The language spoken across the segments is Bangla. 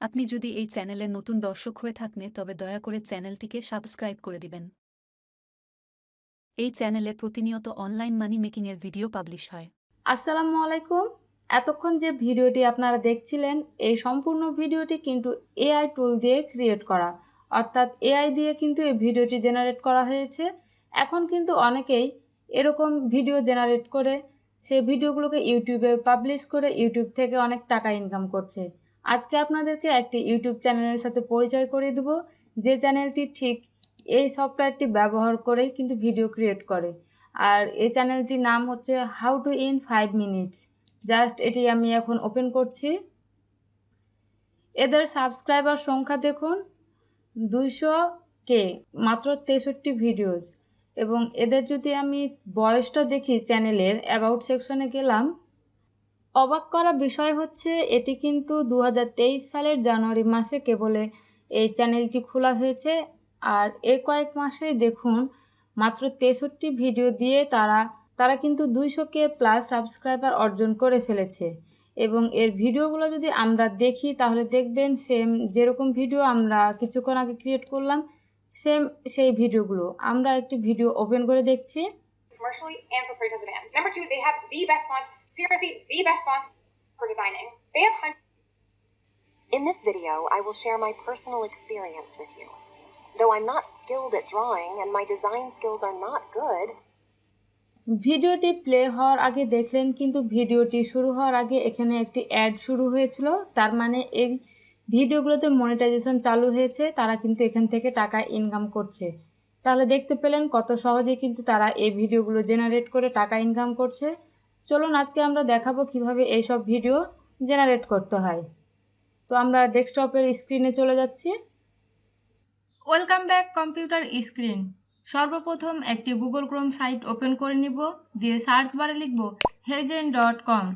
আপনি যদি এই চ্যানেলের নতুন দর্শক হয়ে থাকেন তবে দয়া করে চ্যানেলটিকে সাবস্ক্রাইব করে দিবেন। এই চ্যানেলে প্রতিনিয়ত অনলাইন মানি মেকিংয়ের ভিডিও পাবলিশ হয়। আসসালামু আলাইকুম। এতক্ষণ যে ভিডিওটি আপনারা দেখছিলেন এই সম্পূর্ণ ভিডিওটি কিন্তু এআই টুল দিয়ে ক্রিয়েট করা, অর্থাৎ এআই দিয়ে কিন্তু এই ভিডিওটি জেনারেট করা হয়েছে। এখন কিন্তু অনেকেই এরকম ভিডিও জেনারেট করে সেই ভিডিওগুলোকে ইউটিউবে পাবলিশ করে ইউটিউব থেকে অনেক টাকা ইনকাম করছে। আজকে আপনাদেরকে একটি ইউটিউব চ্যানেলের সাথে পরিচয় করিয়ে দেব, যে চ্যানেলটি ঠিক এই সফটওয়্যারটি ব্যবহার করেই কিন্তু ভিডিও ক্রিয়েট করে। আর এই চ্যানেলটির নাম হচ্ছে how to in 5 minutes. Just এটি আমি এখন ওপেন করছি। এদের সাবস্ক্রাইবার সংখ্যা দেখুন 200K, মাত্র 63 ভিডিওস। এবং এদের যদি আমি বয়সটা দেখি, চ্যানেলের অ্যাবাউট সেকশনে গেলাম, অবাক করা বিষয় হচ্ছে এটি কিন্তু 2023 সালের জানুয়ারি মাসে কেবলে এই চ্যানেলটি খোলা হয়েছে। আর এই কয়েক মাসেই দেখুন মাত্র 63 ভিডিও দিয়ে তারা কিন্তু 200K প্লাস সাবস্ক্রাইবার অর্জন করে ফেলেছে। এবং এর ভিডিওগুলো যদি আমরা দেখি তাহলে দেখবেন সেম যেরকম ভিডিও আমরা কিছুক্ষণ আগে ক্রিয়েট করলাম, সেম সেই ভিডিওগুলো। আমরা একটি ভিডিও ওপেন করে দেখছি। Commercially and proprietary demand. Number two, they have the best fonts, seriously the best fonts for designing. They have hundreds. In this video, I will share my personal experience with you. Though I'm not skilled at drawing and my design skills are not good, ভিডিওটি প্লে হওয়ার আগে দেখলেন কিন্তু ভিডিওটি শুরু হওয়ার আগে এখানে একটি অ্যাড শুরু হয়েছিল। তার মানে এই ভিডিওগুলোতে মনিটাইজেশন চালু হয়েছে, তারা কিন্তু এখান থেকে টাকা ইনকাম করছে। তাহলে দেখতে পেলেন কত সহজে কিন্তু তারা এই ভিডিওগুলো জেনারেট করে টাকা ইনকাম করছে। চলুন আজকে আমরা দেখাবো কিভাবে এইসব ভিডিও জেনারেট করতে হয়। তো আমরা ডেস্কটপের স্ক্রিনে চলে যাচ্ছি। Welcome back computer screen. সর্বপ্রথম একটি গুগল ক্রোম সাইট ওপেন করে নিব, দিয়ে সার্চ বারে লিখব HeyGen.com,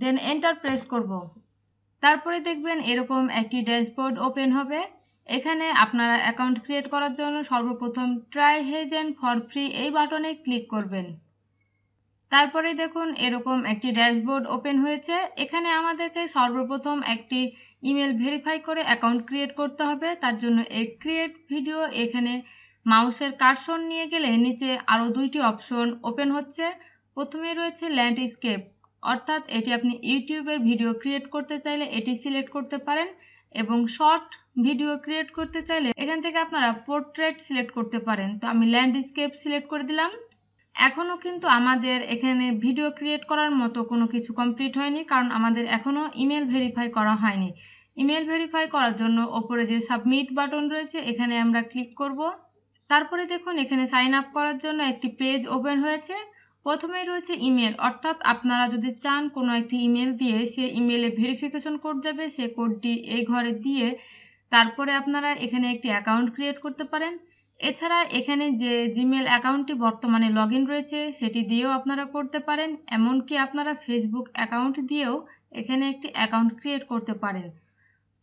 দেন এন্টার প্রেস করব। তারপরে দেখবেন এরকম একটি ড্যাশবোর্ড ওপেন হবে। এখানে আপনারা অ্যাকাউন্ট ক্রিয়েট করার জন্য সর্বপ্রথম ট্রাই HeyGen ফর ফ্রি এই বাটনে ক্লিক করবেন। তারপরে দেখুন এরকম একটি ড্যাশবোর্ড ওপেন হয়েছে। এখানে আমাদেরকে সর্বপ্রথম একটি ইমেল ভেরিফাই করে অ্যাকাউন্ট ক্রিয়েট করতে হবে। তার জন্য এই ক্রিয়েট ভিডিও এখানে মাউসের কার্সর নিয়ে গেলে নিচে আরও দুইটি অপশন ওপেন হচ্ছে। প্রথমে রয়েছে ল্যান্ডস্কেপ, অর্থাৎ এটি আপনি ইউটিউবের ভিডিও ক্রিয়েট করতে চাইলে এটি সিলেক্ট করতে পারেন, এবং শর্ট ভিডিও ক্রিয়েট করতে চাইলে এখান থেকে আপনারা পোর্ট্রেট সিলেক্ট করতে পারেন। তো আমি ল্যান্ডস্কেপ সিলেক্ট করে দিলাম। এখনও কিন্তু আমাদের এখানে ভিডিও ক্রিয়েট করার মতো কোনো কিছু কমপ্লিট হয়নি, কারণ আমাদের এখনও ইমেল ভেরিফাই করা হয়নি। ইমেল ভেরিফাই করার জন্য ওপরে যে সাবমিট বাটন রয়েছে এখানে আমরা ক্লিক করব। তারপরে দেখুন এখানে সাইন আপ করার জন্য একটি পেজ ওপেন হয়েছে। প্রথমেই রয়েছে ইমেল, অর্থাৎ আপনারা যদি চান কোনো একটি ইমেল দিয়ে সে ইমেলে ভেরিফিকেশন কোড যাবে, সে কোডটি এই ঘরে দিয়ে তারপরে আপনারা এখানে একটি অ্যাকাউন্ট ক্রিয়েট করতে পারেন। এছাড়া এখানে যে জিমেল অ্যাকাউন্টটি বর্তমানে লগ ইন রয়েছে সেটি দিয়েও আপনারা করতে পারেন, এমনকি আপনারা ফেসবুক অ্যাকাউন্ট দিয়েও এখানে একটি অ্যাকাউন্ট ক্রিয়েট করতে পারেন।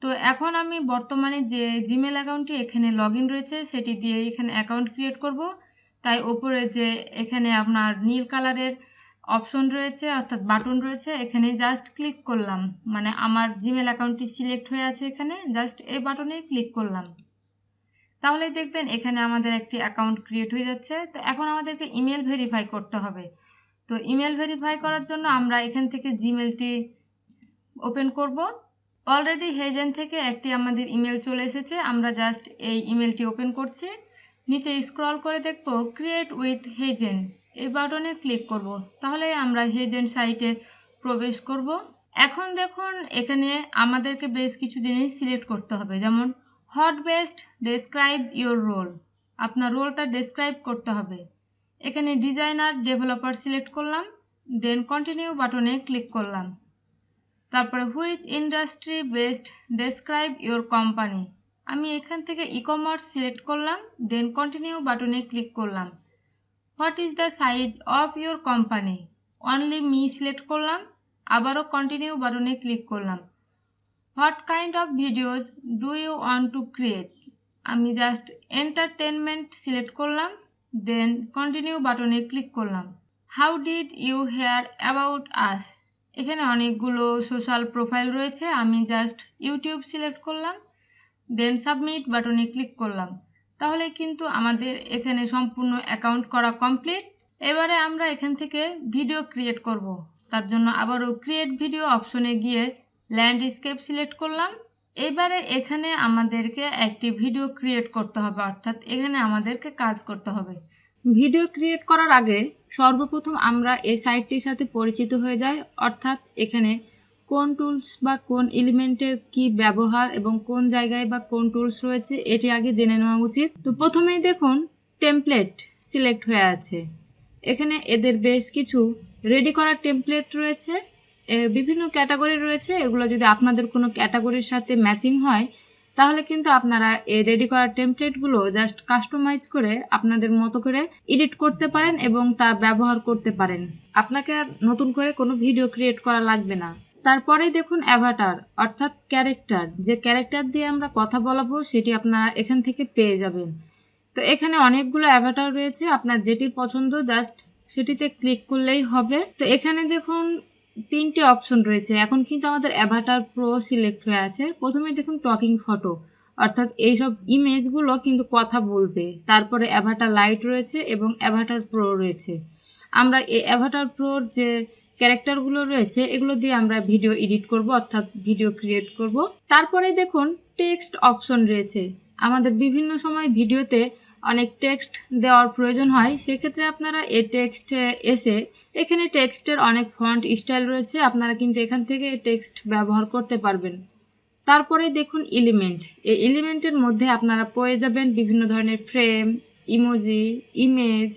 তো এখন আমি বর্তমানে যে জিমেল অ্যাকাউন্টটি এখানে লগ ইন রয়েছে সেটি দিয়ে এখানে অ্যাকাউন্ট ক্রিয়েট করব। তাই ওপরে যে এখানে আপনার নীল কালারের অপশন রয়েছে, অর্থাৎ বাটন রয়েছে, এখানে জাস্ট ক্লিক করলাম, মানে আমার জিমেল অ্যাকাউন্টটি সিলেক্ট হয়ে আছে, এখানে জাস্ট এই বাটনে ক্লিক করলাম। তাহলে দেখবেন এখানে আমাদের একটি অ্যাকাউন্ট ক্রিয়েট হয়ে যাচ্ছে। তো এখন আমাদেরকে ইমেল ভেরিফাই করতে হবে। তো ইমেল ভেরিফাই করার জন্য আমরা এখান থেকে জিমেলটি ওপেন করব। অলরেডি হেজেন থেকে একটি আমাদের ইমেল চলে এসেছে, আমরা জাস্ট এই ইমেলটি ওপেন করছি। নিচে স্ক্রল করে দেখব ক্রিয়েট উইথ হেজেন, এই বাটনে ক্লিক করব। তাহলে আমরা হেজেন সাইটে প্রবেশ করব। এখন দেখুন এখানে আমাদেরকে বেশ কিছু জিনিস সিলেক্ট করতে হবে, যেমন what best describe your role, আপনার রোলটা ডেসক্রাইব করতে হবে। এখানে ডিজাইনার ডেভেলপার সিলেক্ট করলাম, দেন কন্টিনিউ বাটনে ক্লিক করলাম। তারপরে which industry best describe your company, আমি এখান থেকে ই কমার্স সিলেক্ট করলাম, দেন কন্টিনিউ বাটনে ক্লিক করলাম। What is the size of your company, only me select করলাম, আবারও কন্টিনিউ বাটনে ক্লিক করলাম। What kind of videos do you want to create, আমি জাস্ট এন্টারটেনমেন্ট সিলেক্ট করলাম, দেন কন্টিনিউ বাটনে ক্লিক করলাম। How did you hear about us, এখানে অনেকগুলো সোশ্যাল প্রোফাইল রয়েছে, আমি জাস্ট ইউটিউব সিলেক্ট করলাম, দেন সাবমিট বাটনে ক্লিক করলাম। তাহলে কিন্তু আমাদের এখানে সম্পূর্ণ অ্যাকাউন্ট করা কমপ্লিট। এবারে আমরা এখান থেকে ভিডিও ক্রিয়েট করব। তার জন্য আবারও ক্রিয়েট ভিডিও অপশনে গিয়ে ল্যান্ডস্কেপ সিলেক্ট করলাম। এবারে এখানে আমাদেরকে একটি ভিডিও ক্রিয়েট করতে হবে, অর্থাৎ এখানে আমাদেরকে কাজ করতে হবে। ভিডিও ক্রিয়েট করার আগে সর্বপ্রথম আমরা এই সাইটটির সাথে পরিচিত হয়ে যাই, অর্থাৎ এখানে কোন টুলস বা কোন এলিমেন্টের কি ব্যবহার এবং কোন জায়গায় বা কোন টুলস রয়েছে এটি আগে জেনে নেওয়া উচিত। তো প্রথমেই দেখুন টেমপ্লেট সিলেক্ট হয়ে আছে। এখানে এদের বেশ কিছু রেডি করা টেমপ্লেট রয়েছে, বিভিন্ন ক্যাটাগরি রয়েছে। এগুলো যদি আপনাদের কোনো ক্যাটাগরির সাথে ম্যাচিং হয় তাহলে কিন্তু আপনারা এই রেডি করা টেমপ্লেটগুলো জাস্ট কাস্টমাইজ করে আপনাদের মতো করে এডিট করতে পারেন এবং তা ব্যবহার করতে পারেন। আপনাকে আর নতুন করে কোনো ভিডিও ক্রিয়েট করা লাগবে না। তারপরে দেখুন অ্যাভাটার, অর্থাৎ ক্যারেক্টার, যে ক্যারেক্টার দিয়ে আমরা কথা বলাবো সেটি আপনারা এখান থেকে পেয়ে যাবেন। তো এখানে অনেকগুলো অ্যাভাটার রয়েছে, আপনার যেটি পছন্দ জাস্ট সেটিতে ক্লিক করলেই হবে। তো এখানে দেখুন 3টে অপশন রয়েছে। এখন কিন্তু আমাদের অ্যাভাটার প্রো সিলেক্ট হয়ে আছে। প্রথমে দেখুন টকিং ফটো, অর্থাৎ এইসব ইমেজগুলো কিন্তু কথা বলবে। তারপরে অ্যাভাটার লাইট রয়েছে এবং অ্যাভাটার প্রো রয়েছে। আমরা এই অ্যাভাটার প্রোর যে ক্যারেক্টারগুলো রয়েছে এগুলো দিয়ে আমরা ভিডিও এডিট করব, অর্থাৎ ভিডিও ক্রিয়েট করব। তারপরে দেখুন টেক্সট অপশন রয়েছে। আমাদের বিভিন্ন সময় ভিডিওতে অনেক টেক্সট দেওয়ার প্রয়োজন হয়, সেক্ষেত্রে আপনারা এই টেক্সটে এসে এখানে টেক্সটের অনেক ফন্ট স্টাইল রয়েছে, আপনারা কিন্তু এখান থেকে টেক্সট ব্যবহার করতে পারবেন। তারপরে দেখুন এলিমেন্ট, এই এলিমেন্টের মধ্যে আপনারা পেয়ে যাবেন বিভিন্ন ধরনের ফ্রেম, ইমোজি, ইমেজ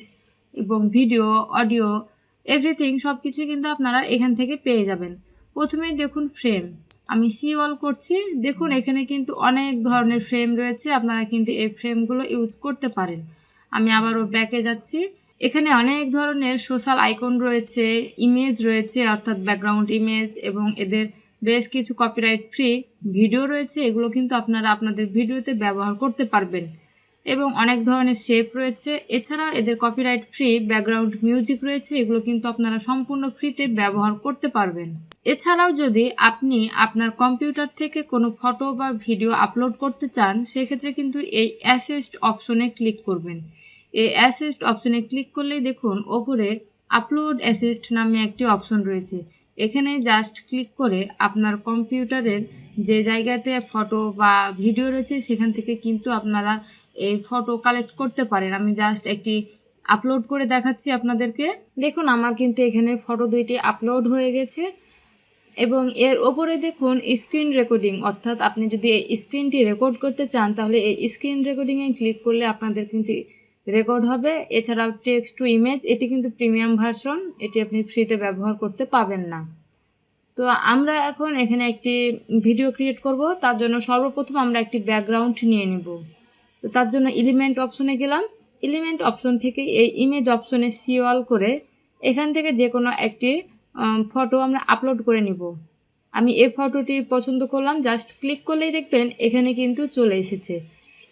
এবং ভিডিও, অডিও, এভরিথিং সব কিছুই কিন্তু আপনারা এখান থেকে পেয়ে যাবেন। প্রথমেই দেখুন ফ্রেম, আমি সি অল করছি। দেখুন এখানে কিন্তু অনেক ধরনের ফ্রেম রয়েছে, আপনারা কিন্তু এই ফ্রেমগুলো ইউজ করতে পারেন। আমি আবারও ব্যাকে যাচ্ছি। এখানে অনেক ধরনের সোশ্যাল আইকন রয়েছে, ইমেজ রয়েছে অর্থাৎ ব্যাকগ্রাউন্ড ইমেজ, এবং এদের বেশ কিছু কপিরাইট ফ্রি ভিডিও রয়েছে, এগুলো কিন্তু আপনারা আপনাদের ভিডিওতে ব্যবহার করতে পারবেন। এবং অনেক ধরনের শেপ রয়েছে। এছাড়াও এদের কপিরাইট ফ্রি ব্যাকগ্রাউন্ড মিউজিক রয়েছে, এগুলো কিন্তু আপনারা সম্পূর্ণ ফ্রিতে ব্যবহার করতে পারবেন। এছাড়াও যদি আপনি আপনার কম্পিউটার থেকে কোনো ফটো বা ভিডিও আপলোড করতে চান সেক্ষেত্রে কিন্তু এই অ্যাসিস্ট অপশনে ক্লিক করবেন। এই অ্যাসিস্ট অপশনে ক্লিক করলেই দেখুন ওপরে আপলোড অ্যাসিস্ট নামে একটি অপশন রয়েছে। এখানে জাস্ট ক্লিক করে আপনার কম্পিউটারের যে জায়গাতে ফটো বা ভিডিও রয়েছে সেখান থেকে কিন্তু আপনারা এই ফটো কালেক্ট করতে পারেন। আমি জাস্ট একটি আপলোড করে দেখাচ্ছি আপনাদেরকে। দেখুন আমার কিন্তু এখানে ফটো 2টি আপলোড হয়ে গেছে এবং এর ওপরে দেখুন স্ক্রিন রেকর্ডিং, অর্থাৎ আপনি যদি এই স্ক্রিনটি রেকর্ড করতে চান তাহলে এই স্ক্রিন রেকর্ডিংয়ে ক্লিক করলে আপনাদের কিন্তু রেকর্ড হবে। এছাড়াও টেক্সট টু ইমেজ, এটি কিন্তু প্রিমিয়াম ভার্সন, এটি আপনি ফ্রিতে ব্যবহার করতে পাবেন না। তো আমরা এখন এখানে একটি ভিডিও ক্রিয়েট করব, তার জন্য সর্বপ্রথম আমরা একটি ব্যাকগ্রাউন্ড নিয়ে নেব। তো তার জন্য এলিমেন্ট অপশনে গেলাম। এলিমেন্ট অপশন থেকে এই ইমেজ অপশনে সি অল করে এখান থেকে যে কোনো একটি ফটো আমরা আপলোড করে নিব। আমি এই ফটোটি পছন্দ করলাম, জাস্ট ক্লিক করলেই দেখবেন এখানে কিন্তু চলে এসেছে।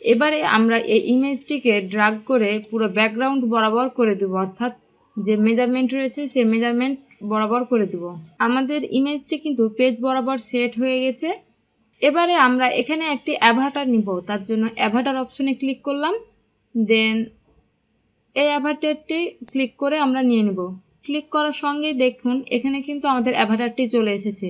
এবারে আমরা এই ইমেজটিকে ড্রাগ করে পুরো ব্যাকগ্রাউন্ড বরাবর করে দেব, অর্থাৎ যে মেজারমেন্ট রয়েছে সেই মেজারমেন্ট বরাবর করে দেব। আমাদের ইমেজটি কিন্তু পেজ বরাবর সেট হয়ে গেছে। এবারে আমরা এখানে একটি অ্যাভাটার নিব, তার জন্য অ্যাভাটার অপশনে ক্লিক করলাম। দেন এই অ্যাভাটারটি ক্লিক করে আমরা নিয়ে নেব। ক্লিক করার সঙ্গেই দেখুন এখানে কিন্তু আমাদের অ্যাভাটারটি চলে এসেছে।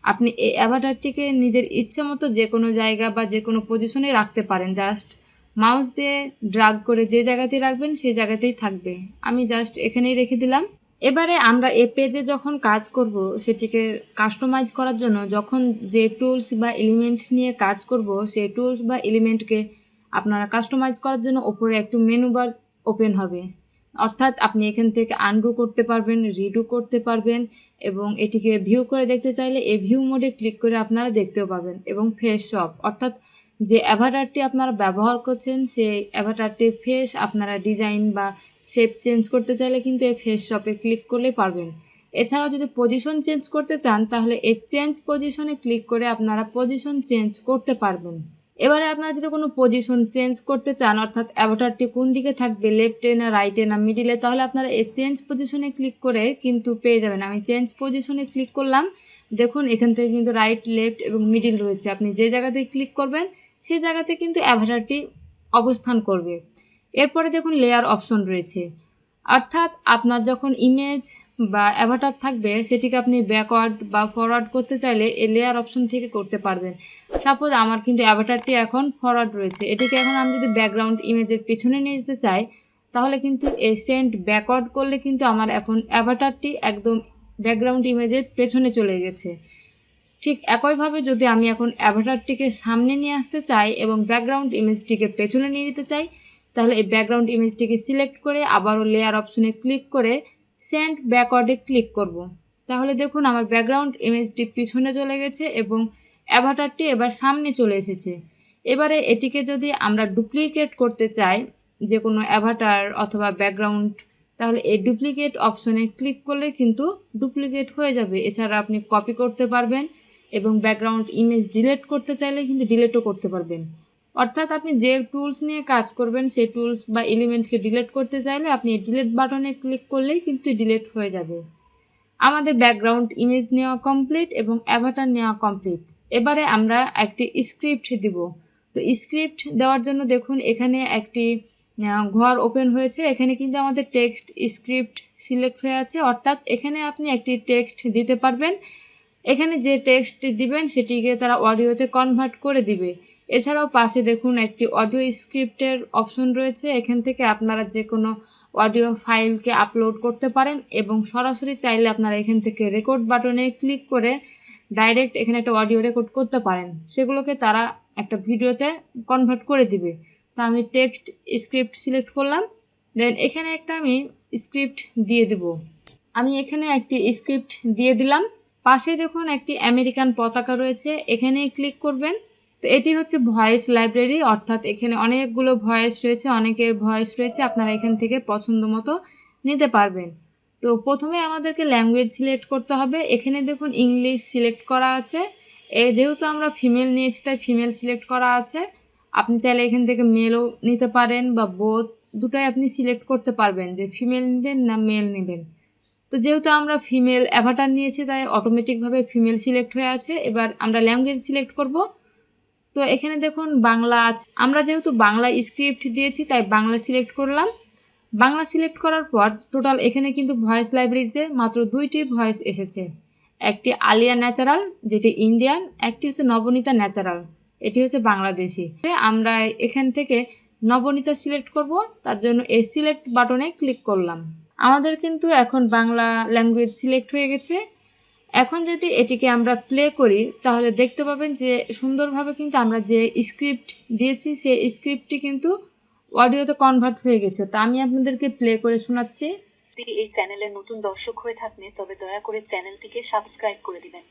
আপনি এই অ্যাভাটারটিকে নিজের ইচ্ছে মতো যে কোনো জায়গা বা যে কোনো পজিশনে রাখতে পারেন, জাস্ট মাউস দিয়ে ড্রাগ করে যে জায়গাতেই রাখবেন সেই জায়গাতেই থাকবে। আমি জাস্ট এখানেই রেখে দিলাম। এবারে আমরা এই পেজে যখন কাজ করব সেটিকে কাস্টমাইজ করার জন্য যখন যে টুলস বা এলিমেন্ট নিয়ে কাজ করব সেই টুলস বা এলিমেন্টকে আপনারা কাস্টমাইজ করার জন্য ওপরে একটু মেনু বার ওপেন হবে, অর্থাৎ আপনি এখান থেকে আনডু করতে পারবেন, রিডু করতে পারবেন এবং এটিকে ভিউ করে দেখতে চাইলে এই ভিউ মোডে ক্লিক করে আপনারা দেখতেও পাবেন। এবং ফেস শপ, অর্থাৎ যে অ্যাভাটারটি আপনারা ব্যবহার করছেন সেই অ্যাভাটারটির ফেস আপনারা ডিজাইন বা শেপ চেঞ্জ করতে চাইলে কিন্তু এই ফেস শপে ক্লিক করলে পারবেন। এছাড়াও যদি পজিশন চেঞ্জ করতে চান তাহলে এই চেঞ্জ পজিশনে ক্লিক করে আপনারা পজিশন চেঞ্জ করতে পারবেন। এবারে আপনারা যদি কোনো পজিশন চেঞ্জ করতে চান, অর্থাৎ অ্যাভাটারটি কোন দিকে থাকবে, লেফটে না রাইটে না মিডিলে, তাহলে আপনারা এই চেঞ্জ পজিশনে ক্লিক করে কিন্তু পেয়ে যাবেন। আমি চেঞ্জ পজিশনে ক্লিক করলাম, দেখুন এখান থেকে কিন্তু রাইট, লেফট এবং মিডিল রয়েছে। আপনি যে জায়গাতে ক্লিক করবেন সেই জায়গাতে কিন্তু অ্যাভাটারটি অবস্থান করবে। এরপরে দেখুন লেয়ার অপশন রয়েছে, অর্থাৎ আপনার যখন ইমেজ বা অ্যাভাটার থাকবে সেটিকে আপনি ব্যাকওয়ার্ড বা ফরওয়ার্ড করতে চাইলে এই লেয়ার অপশন থেকে করতে পারবেন। সাপোজ আমার কিন্তু অ্যাভাটারটি এখন ফরওয়ার্ড রয়েছে, এটিকে এখন আমি যদি ব্যাকগ্রাউন্ড ইমেজের পেছনে নিয়ে যেতে চাই তাহলে কিন্তু এই সেন্ড ব্যাকওয়ার্ড করলে কিন্তু আমার এখন অ্যাভাটারটি একদম ব্যাকগ্রাউন্ড ইমেজের পেছনে চলে গেছে। ঠিক একইভাবে যদি আমি এখন অ্যাভাটারটিকে সামনে নিয়ে আসতে চাই এবং ব্যাকগ্রাউন্ড ইমেজটিকে পেছনে নিয়ে যেতে চাই তাহলে এই ব্যাকগ্রাউন্ড ইমেজটিকে সিলেক্ট করে আবারও লেয়ার অপশনে ক্লিক করে সেন্ড ব্যাকওয়ার্ডে ক্লিক করব। তাহলে দেখুন আমার ব্যাকগ্রাউন্ড ইমেজটি পিছনে চলে গেছে এবং অ্যাভাটারটি এবার সামনে চলে এসেছে। এবারে এটিকে যদি আমরা ডুপ্লিকেট করতে চাই, যে কোনো অ্যাভাটার অথবা ব্যাকগ্রাউন্ড, তাহলে এই ডুপ্লিকেট অপশনে ক্লিক করলে কিন্তু ডুপ্লিকেট হয়ে যাবে। এছাড়া আপনি কপি করতে পারবেন এবং ব্যাকগ্রাউন্ড ইমেজ ডিলিট করতে চাইলে কিন্তু ডিলিটও করতে পারবেন। অর্থাৎ আপনি যে টুলস নিয়ে কাজ করবেন সেই টুলস বা এলিমেন্টকে ডিলিট করতে চাইলে আপনি ডিলিট বাটনে ক্লিক করলেই কিন্তু ডিলিট হয়ে যাবে। আমাদের ব্যাকগ্রাউন্ড ইমেজ নেওয়া কমপ্লিট এবং অ্যাভাটার নেওয়া কমপ্লিট। এবারে আমরা একটি স্ক্রিপ্ট দিব। তো স্ক্রিপ্ট দেওয়ার জন্য দেখুন এখানে একটি ঘর ওপেন হয়েছে, এখানে কিন্তু আমাদের টেক্সট স্ক্রিপ্ট সিলেক্ট হয়ে আছে, অর্থাৎ এখানে আপনি একটি টেক্সট দিতে পারবেন। এখানে যে টেক্সটটি দিবেন সেটিকে তারা অডিওতে কনভার্ট করে দিবে। এছাড়াও পাশে দেখুন একটি অডিও স্ক্রিপ্টের অপশন রয়েছে, এখান থেকে আপনারা যে কোনো অডিও ফাইলকে আপলোড করতে পারেন এবং সরাসরি চাইলে আপনারা এখান থেকে রেকর্ড বাটনে ক্লিক করে ডাইরেক্ট এখানে একটা অডিও রেকর্ড করতে পারেন, সেগুলোকে তারা একটা ভিডিওতে কনভার্ট করে দিবে। তো আমি টেক্সট স্ক্রিপ্ট সিলেক্ট করলাম, দেন এখানে একটা আমি স্ক্রিপ্ট দিয়ে দেব। আমি এখানে একটি স্ক্রিপ্ট দিয়ে দিলাম। পাশে দেখুন একটি আমেরিকান পতাকা রয়েছে, এখানে ক্লিক করবেন। তো এটি হচ্ছে ভয়েস লাইব্রেরি, অর্থাৎ এখানে অনেকগুলো ভয়েস রয়েছে, অনেকের ভয়েস রয়েছে, আপনারা এখান থেকে পছন্দ মতো নিতে পারবেন। তো প্রথমে আমাদেরকে ল্যাঙ্গুয়েজ সিলেক্ট করতে হবে, এখানে দেখুন ইংলিশ সিলেক্ট করা আছে। যেহেতু আমরা ফিমেল নিয়েছি তাই ফিমেল সিলেক্ট করা আছে। আপনি চাইলে এখান থেকে মেলও নিতে পারেন বা বোথ, দুটোই আপনি সিলেক্ট করতে পারবেন যে ফিমেল নেবেন না মেল নেবেন। তো যেহেতু আমরা ফিমেল অ্যাভাটার নিয়েছি তাই অটোমেটিকভাবে ফিমেল সিলেক্ট হয়ে আছে। এবার আমরা ল্যাঙ্গুয়েজ সিলেক্ট করব। তো এখানে দেখুন বাংলা আছে, আমরা যেহেতু বাংলা স্ক্রিপ্ট দিয়েছি তাই বাংলা সিলেক্ট করলাম। বাংলা সিলেক্ট করার পর টোটাল এখানে কিন্তু ভয়েস লাইব্রেরিতে মাত্র 2টি ভয়েস এসেছে, একটি আলিয়া ন্যাচারাল যেটি ইন্ডিয়ান, একটি হচ্ছে নবনীতা ন্যাচারাল এটি হচ্ছে বাংলাদেশি। আমরা এখান থেকে নবনীতা সিলেক্ট করব, তার জন্য এই সিলেক্ট বাটনে ক্লিক করলাম। আমাদের কিন্তু এখন বাংলা ল্যাঙ্গুয়েজ সিলেক্ট হয়ে গেছে। এখন যদি এটিকে আমরা প্লে করি তাহলে দেখতে পাবেন যে সুন্দরভাবে কিন্তু আমরা যে স্ক্রিপ্ট দিয়েছি সেই স্ক্রিপ্টটি কিন্তু অডিওতে কনভার্ট হয়ে গেছে। তা আমি আপনাদেরকে প্লে করে শোনাচ্ছি। যদি এই চ্যানেলের নতুন দর্শক হয়ে থাকেন তবে দয়া করে চ্যানেলটিকে সাবস্ক্রাইব করে দিবেন।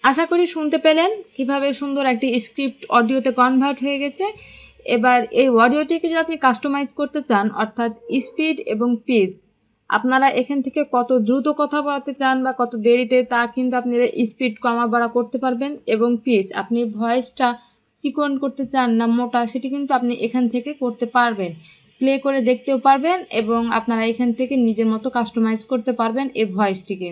আশা করি শুনতে পেলেন কিভাবে সুন্দর একটি স্ক্রিপ্ট অডিওতে কনভার্ট হয়ে গেছে। এবার এই অডিওটিকে যদি আপনি কাস্টমাইজ করতে চান, অর্থাৎ স্পিড এবং পিচ, আপনারা এখান থেকে কত দ্রুত কথা বলাতে চান বা কত দেরিতে তা কিন্তু আপনি স্পিড কমা বাড়া করতে পারবেন। এবং পিচ, আপনি ভয়েসটা চিকন করতে চান না মোটা সেটি কিন্তু আপনি এখান থেকে করতে পারবেন, প্লে করে দেখতেও পারবেন এবং আপনারা এখান থেকে নিজের মতো কাস্টমাইজ করতে পারবেন এই ভয়েসটিকে।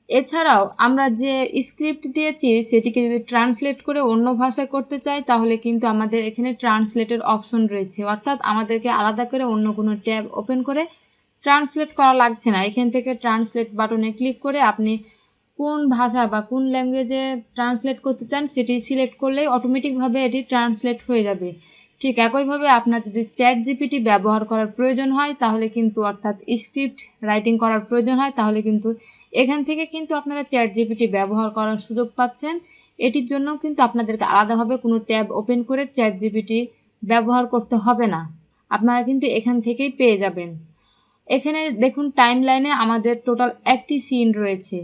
এছাড়াও আমরা যে স্ক্রিপ্ট দিয়েছি সেটিকে যদি ট্রান্সলেট করে অন্য ভাষায় করতে চাই তাহলে কিন্তু আমাদের এখানে ট্রান্সলেটের অপশন রয়েছে, অর্থাৎ আমাদেরকে আলাদা করে অন্য কোনো ট্যাব ওপেন করে ট্রান্সলেট করা লাগছে না। এখান থেকে ট্রান্সলেট বাটনে ক্লিক করে আপনি কোন ভাষা বা কোন ল্যাঙ্গুয়েজে ট্রান্সলেট করতে চান সেটি সিলেক্ট করলেই অটোমেটিকভাবে এটি ট্রান্সলেট হয়ে যাবে। ঠিক একইভাবে আপনার যদি চ্যাটজিপিটি ব্যবহার করার প্রয়োজন হয় তাহলে কিন্তু, অর্থাৎ স্ক্রিপ্ট রাইটিং করার প্রয়োজন হয় তাহলে কিন্তু এখান থেকে কিন্তু আপনারা চ্যাটজিপিটি ব্যবহার করার সুযোগ পাচ্ছেন। এটির জন্য কিন্তু আপনাদেরকে আলাদাভাবে কোনো ট্যাব ওপেন করে চ্যাটজিপিটি ব্যবহার করতে হবে না, আপনারা কিন্তু এখান থেকেই পেয়ে যাবেন। এখানে দেখুন টাইম লাইনে আমাদের টোটাল একটি সিন রয়েছে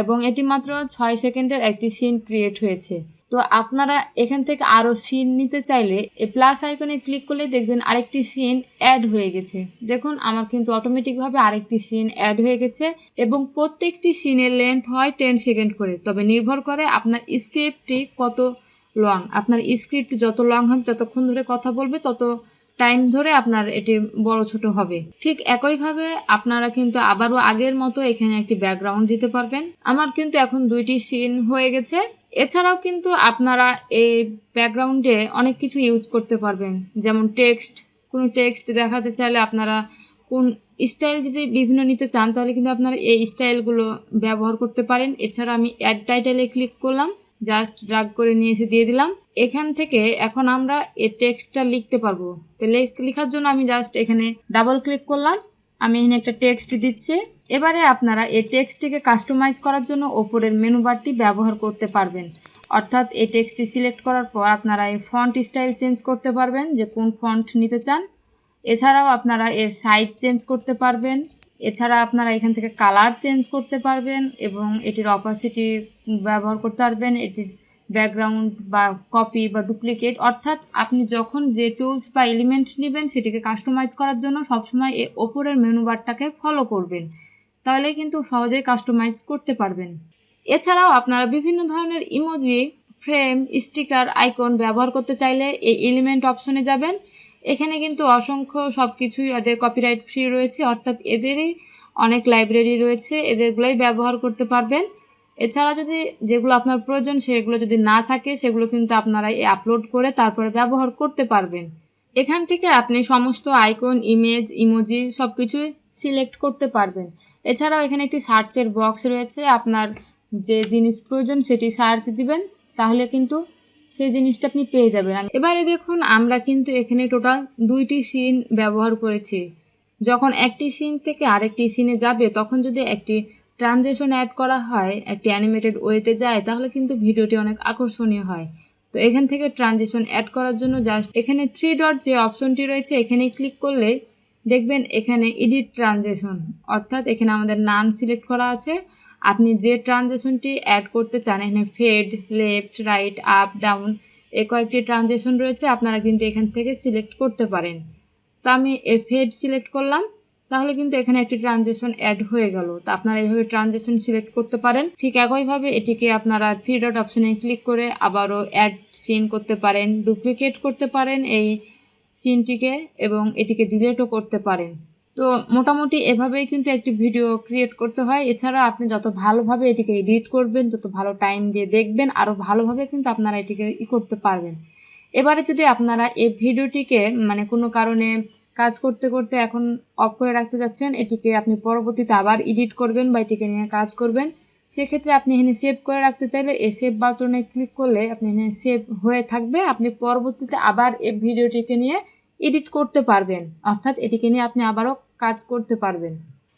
এবং এটি মাত্র 6 সেকেন্ডের একটি সিন ক্রিয়েট হয়েছে। তো আপনারা এখান থেকে আরও সিন নিতে চাইলে এই প্লাস আইকনে ক্লিক করলে দেখবেন আরেকটি সিন অ্যাড হয়ে গেছে। দেখুন আমার কিন্তু অটোমেটিকভাবে আরেকটি সিন অ্যাড হয়ে গেছে এবং প্রত্যেকটি সিনের লেন্থ হয় 10 সেকেন্ড করে, তবে নির্ভর করে আপনার স্ক্রিপ্টটি কত লং। আপনার স্ক্রিপ্ট যত লং হবে, ততক্ষণ ধরে কথা বলবে, তত টাইম ধরে আপনার এটি বড় ছোট হবে। ঠিক একইভাবে আপনারা কিন্তু আবারও আগের মতো এখানে একটি ব্যাকগ্রাউন্ড দিতে পারবেন। আমার কিন্তু এখন 2টি সিন হয়ে গেছে। এছাড়াও কিন্তু আপনারা এই ব্যাকগ্রাউন্ডে অনেক কিছু ইউজ করতে পারবেন, যেমন টেক্সট। কোনো টেক্সট দেখাতে চাইলে আপনারা কোন স্টাইল যদি বিভিন্ন নিতে চান, তাহলে কিন্তু আপনারা এই স্টাইলগুলো ব্যবহার করতে পারেন। এছাড়া আমি অ্যাড টাইটেলে ক্লিক করলাম, জাস্ট ড্র্যাগ করে নিয়ে এসে দিয়ে দিলাম। এখান থেকে এখন আমরা এই টেক্সটটা লিখতে পারবো। তো লেখার জন্য আমি জাস্ট এখানে ডাবল ক্লিক করলাম, আমি এখানে একটা টেক্সট দিচ্ছি। এবারে আপনারা এই টেক্সটটিকে কাস্টমাইজ করার জন্য ওপরের মেনু বারটি ব্যবহার করতে পারবেন। অর্থাৎ এই টেক্সটটি সিলেক্ট করার পর আপনারা এই ফন্ট স্টাইল চেঞ্জ করতে পারবেন, যে কোন ফন্ট নিতে চান। এছাড়াও আপনারা এর সাইজ চেঞ্জ করতে পারবেন। এছাড়া আপনারা এখান থেকে কালার চেঞ্জ করতে পারবেন এবং এটির অপাসিটি ব্যবহার করতে পারবেন, এটির ব্যাকগ্রাউন্ড বা কপি বা ডুপ্লিকেট। অর্থাৎ আপনি যখন যে টুলস বা এলিমেন্ট নেবেন সেটিকে কাস্টমাইজ করার জন্য সবসময় এই ওপরের মেনু বারটাকে ফলো করবেন, তাহলে কিন্তু সহজেই কাস্টমাইজ করতে পারবেন। এছাড়াও আপনারা বিভিন্ন ধরনের ইমোজি, ফ্রেম, স্টিকার, আইকন ব্যবহার করতে চাইলে এই এলিমেন্ট অপশনে যাবেন। এখানে কিন্তু অসংখ্য সব কিছুই এদের কপিরাইট ফ্রি রয়েছে, অর্থাৎ এদেরই অনেক লাইব্রেরি রয়েছে, এদেরগুলোই ব্যবহার করতে পারবেন। এছাড়া যদি যেগুলো আপনার প্রয়োজন সেগুলো যদি না থাকে, সেগুলো কিন্তু আপনারা আপলোড করে তারপরে ব্যবহার করতে পারবেন। এখান থেকে আপনি সমস্ত আইকন, ইমেজ, ইমোজি সব কিছুই সিলেক্ট করতে পারবেন। এছাড়াও এখানে একটি সার্চের বক্স রয়েছে, আপনার যে জিনিস প্রয়োজন সেটি সার্চ দিবেন, তাহলে কিন্তু সেই জিনিসটা আপনি পেয়ে যাবেন। এবারে দেখুন, আমরা কিন্তু এখানে টোটাল 2টি সিন ব্যবহার করেছি। যখন একটি সিন থেকে আরেকটি সিনে যাবে, তখন যদি একটি ট্রানজিশন অ্যাড করা হয়, একটি অ্যানিমেটেড ওয়েতে যায়, তাহলে কিন্তু ভিডিওটি অনেক আকর্ষণীয় হয়। তো এখান থেকে ট্রানজিশন অ্যাড করার জন্য জাস্ট এখানে 3 ডট যে অপশনটি রয়েছে এখানে ক্লিক করলে দেখবেন এখানে এডিট ট্রানজিশন, অর্থাৎ এখানে আমাদের নান সিলেক্ট করা আছে। আপনি যে ট্রানজিশনটি অ্যাড করতে চান, এখানে fade, left, right, up, down এই কয়েকটি ট্রানজিশন রয়েছে, আপনারা কিন্তু এখান থেকে সিলেক্ট করতে পারেন। তো আমি ফেড সিলেক্ট করলাম, তাহলে কিন্তু এখানে একটি ট্রানজিশন অ্যাড হয়ে গেল। তো আপনারা এইভাবে ট্রানজিশন সিলেক্ট করতে পারেন। ঠিক একইভাবে এটিকে আপনারা 3 ডট অপশনে ক্লিক করে আবারও অ্যাড সিন করতে পারেন, ডুপ্লিকেট করতে পারেন এই সিনটিকে, এবং এটিকে ডিলিটও করতে পারেন। তো মোটামুটি এভাবেই কিন্তু একটি ভিডিও ক্রিয়েট করতে হয়। এছাড়া আপনি যত ভালোভাবে এটিকে এডিট করবেন, যত ভালো টাইম দিয়ে দেখবেন, আরও ভালোভাবে কিন্তু আপনারা এটিকে করতে পারবেন। এবারে যদি আপনারা এই ভিডিওটিকে কোনো কারণে কাজ করতে করতে এখন অফ করে রাখতে যাচ্ছেন, এটিকে আপনি পরবর্তীতে আবার এডিট করবেন বা এটিকে নিয়ে কাজ করবেন, সেক্ষেত্রে আপনি এখানে সেভ করে রাখতে চাইলে এই সেভ বাটনে ক্লিক করলে আপনি এখানে সেভ হয়ে থাকবে। আপনি পরবর্তীতে আবার এই ভিডিওটিকে নিয়ে এডিট করতে পারবেন, অর্থাৎ এটিকে নিয়ে আপনি আবারও কাজ করতে পারবেন।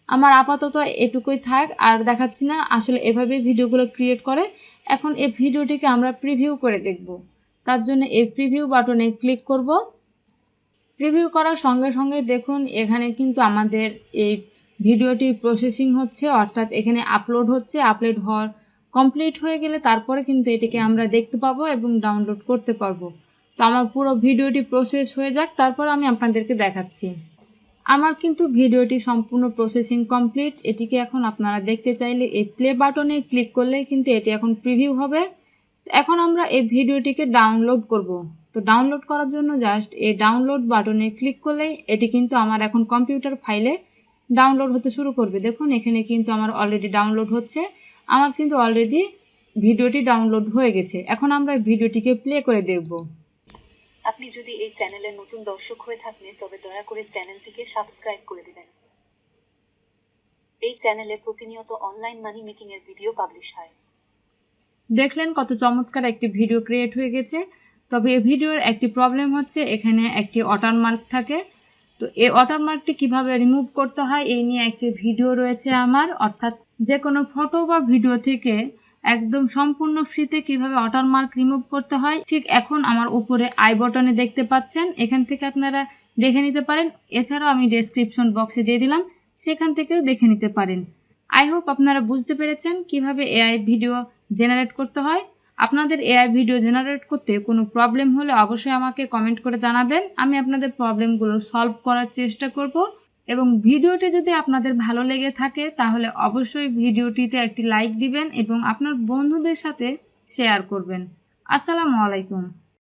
আমার আপাতত এটুকুই থাক, আর দেখাচ্ছি না। আসলে এভাবেই ভিডিওগুলো ক্রিয়েট করে। এখন এই ভিডিওটিকে আমরা প্রিভিউ করে দেখব। তার জন্য এই প্রিভিউ বাটনে ক্লিক করব। প্রিভিউ করার সঙ্গে সঙ্গে দেখুন এখানে কিন্তু আমাদের এই ভিডিওটি প্রসেসিং হচ্ছে, অর্থাৎ এখানে আপলোড হচ্ছে। আপলোড হওয়ার কমপ্লিট হয়ে গেলে তারপরে কিন্তু এটিকে আমরা দেখতে পাবো এবং ডাউনলোড করতে পারবো। তো আমার পুরো ভিডিওটি প্রসেস হয়ে যাক, তারপর আমি আপনাদেরকে দেখাচ্ছি। আমার কিন্তু ভিডিওটি সম্পূর্ণ প্রসেসিং কমপ্লিট। এটিকে এখন আপনারা দেখতে চাইলে এই প্লে বাটনে ক্লিক করলে কিন্তু এটি এখন প্রিভিউ হবে। এখন আমরা এই ভিডিওটিকে ডাউনলোড করব। তো ডাউনলোড করার জন্য জাস্ট এই ডাউনলোড বাটনে ক্লিক করলেই এটি কিন্তু আমার এখন কম্পিউটার ফাইলে ডাউনলোড হতে শুরু করবে। দেখুন এখানে কিন্তু আমার অলরেডি ডাউনলোড হচ্ছে। আমার কিন্তু অলরেডি ভিডিওটি ডাউনলোড হয়ে গেছে। এখন আমরা ভিডিওটিকে প্লে করে দেখব। আপনি যদি এই চ্যানেলের নতুন দর্শক হয়ে থাকেন তবে দয়া করে চ্যানেলটিকে সাবস্ক্রাইব করে দিবেন। এই চ্যানেলে প্রতিনিয়ত অনলাইন মানি মেকিং এর ভিডিও পাবলিশ হয়। দেখলেন কত চমৎকার একটি ভিডিও ক্রিয়েট হয়ে গেছে। তবে এই ভিডিওর একটি প্রবলেম হচ্ছে, এখানে একটি ওয়াটারমার্ক থাকে। তো এই ওয়াটারমার্কটি কিভাবে রিমুভ করতে হয় এই নিয়ে একটি ভিডিও রয়েছে আমার, অর্থাৎ যে কোনো ফটো বা ভিডিও থেকে একদম সম্পূর্ণ ফ্রিতে কিভাবে ওয়াটারমার্ক রিমুভ করতে হয়, ঠিক এখন আমার উপরে আই বাটনে দেখতে পাচ্ছেন, এখান থেকে আপনারা দেখে নিতে পারেন। এছাড়াও আমি ডেসক্রিপশন বক্সে দিয়ে দিলাম, সেখান থেকেও দেখে নিতে পারেন। আই হোপ আপনারা বুঝতে পেরেছেন কিভাবে এআই ভিডিও জেনারেট করতে হয়। আপনাদের এআই ভিডিও জেনারেট করতে কোনো প্রবলেম হলে অবশ্যই আমাকে কমেন্ট করে জানাবেন। আমি আপনাদের প্রবলেমগুলো সলভ করার চেষ্টা করব। এবং ভিডিওটি যদি আপনাদের ভালো লেগে থাকে তাহলে অবশ্যই ভিডিওটিতে একটি লাইক দিবেন এবং আপনার বন্ধুদের সাথে শেয়ার করবেন। আসসালামু আলাইকুম।